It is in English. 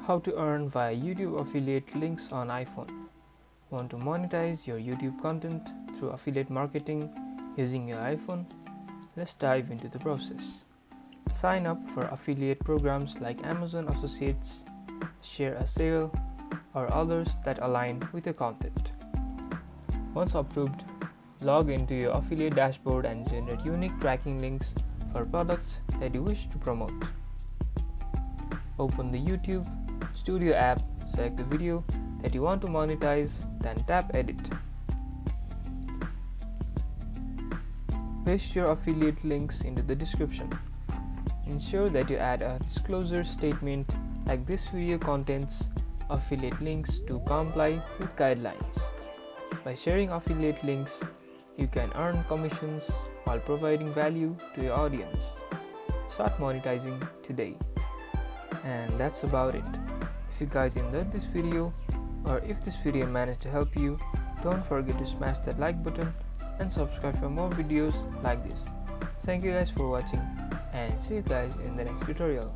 How to earn via YouTube affiliate links on iPhone. Want to monetize your YouTube content through affiliate marketing using your iPhone? Let's dive into the process. Sign up for affiliate programs like Amazon Associates, Share a Sale, or others that align with your content. Once approved, log into your affiliate dashboard and generate unique tracking links for products that you wish to promote. Open the YouTube Studio app, select the video that you want to monetize, then tap Edit. Paste your affiliate links into the description. Ensure that you add a disclosure statement like this video contains affiliate links to comply with guidelines. By sharing affiliate links, you can earn commissions while providing value to your audience. Start monetizing today. And that's about it. If you guys enjoyed this video, or if this video managed to help you, don't forget to smash that like button and subscribe for more videos like this. Thank you guys for watching, and see you guys in the next tutorial.